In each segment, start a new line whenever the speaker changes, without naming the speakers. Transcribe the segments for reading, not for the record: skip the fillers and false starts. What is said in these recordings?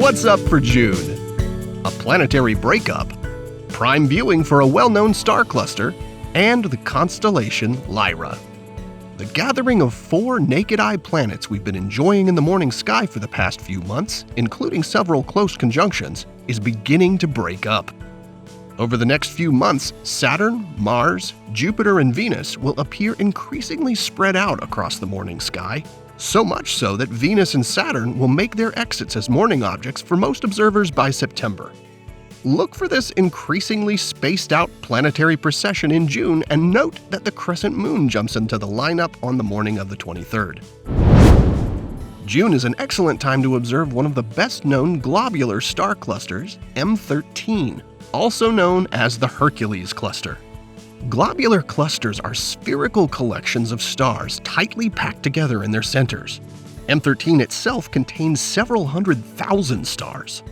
What's up for June? A planetary breakup, prime viewing for a well-known star cluster, and the constellation Lyra. The gathering of 4 naked-eye planets we've been enjoying in the morning sky for the past few months, including several close conjunctions, is beginning to break up. Over the next few months, Saturn, Mars, Jupiter, and Venus will appear increasingly spread out across the morning sky, so much so that Venus and Saturn will make their exits as morning objects for most observers by September. Look for this increasingly spaced-out planetary procession in June and note that the crescent moon jumps into the lineup on the morning of the 23rd. June is an excellent time to observe one of the best-known globular star clusters, M13, also known as the Hercules cluster. Globular clusters are spherical collections of stars tightly packed together in their centers. M13 itself contains several 100,000 stars.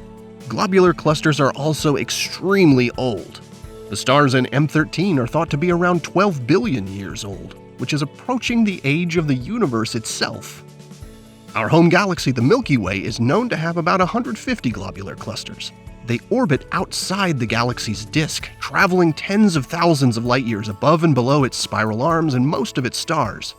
Globular clusters are also extremely old. The stars in M13 are thought to be around 12 billion years old, which is approaching the age of the universe itself. Our home galaxy, the Milky Way, is known to have about 150 globular clusters. They orbit outside the galaxy's disk, traveling tens of thousands of light years above and below its spiral arms and most of its stars.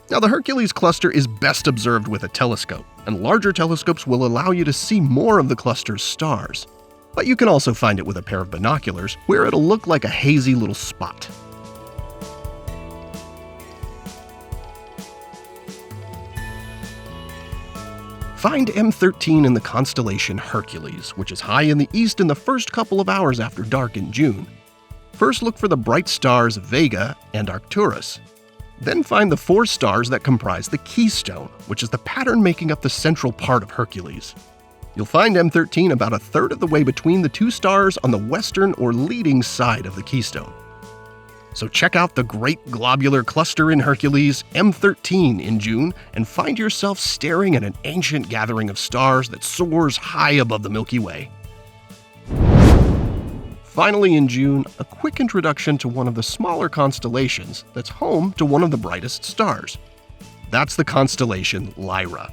Now, the Hercules cluster is best observed with a telescope, and larger telescopes will allow you to see more of the cluster's stars. But you can also find it with a pair of binoculars, where it'll look like a hazy little spot. Find M13 in the constellation Hercules, which is high in the east in the first couple of hours after dark in June. First look for the bright stars Vega and Arcturus. Then find the 4 stars that comprise the keystone, which is the pattern making up the central part of Hercules. You'll find M13 about a third of the way between the 2 stars on the western or leading side of the keystone. So check out the Great Globular Cluster in Hercules, M13, in June, and find yourself staring at an ancient gathering of stars that soars high above the Milky Way. Finally, in June, a quick introduction to one of the smaller constellations that's home to one of the brightest stars. That's the constellation Lyra.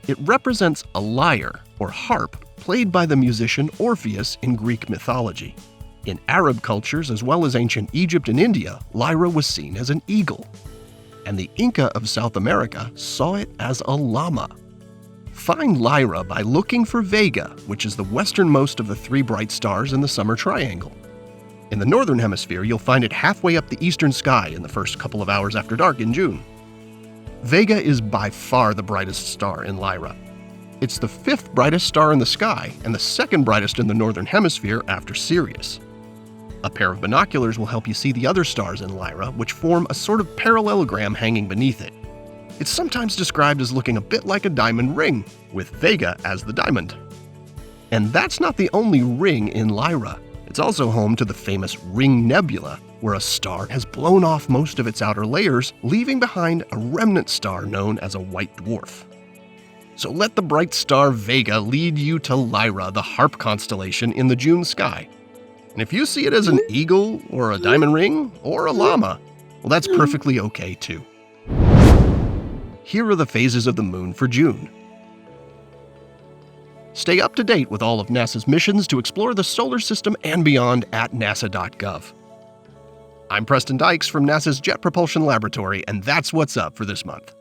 It represents a lyre, or harp, played by the musician Orpheus in Greek mythology. In Arab cultures, as well as ancient Egypt and India, Lyra was seen as an eagle. And the Inca of South America saw it as a llama. Find Lyra by looking for Vega, which is the westernmost of the 3 bright stars in the summer triangle. In the northern hemisphere, you'll find it halfway up the eastern sky in the first couple of hours after dark in June. Vega is by far the brightest star in Lyra. It's the 5th brightest star in the sky and the 2nd brightest in the northern hemisphere after Sirius. A pair of binoculars will help you see the other stars in Lyra, which form a sort of parallelogram hanging beneath it. It's sometimes described as looking a bit like a diamond ring, with Vega as the diamond. And that's not the only ring in Lyra. It's also home to the famous Ring Nebula, where a star has blown off most of its outer layers, leaving behind a remnant star known as a white dwarf. So let the bright star Vega lead you to Lyra, the harp constellation in the June sky. And if you see it as an eagle, or a diamond ring, or a llama, well, that's perfectly okay too. Here are the phases of the moon for June. Stay up to date with all of NASA's missions to explore the solar system and beyond at nasa.gov. I'm Preston Dykes from NASA's Jet Propulsion Laboratory, and that's what's up for this month.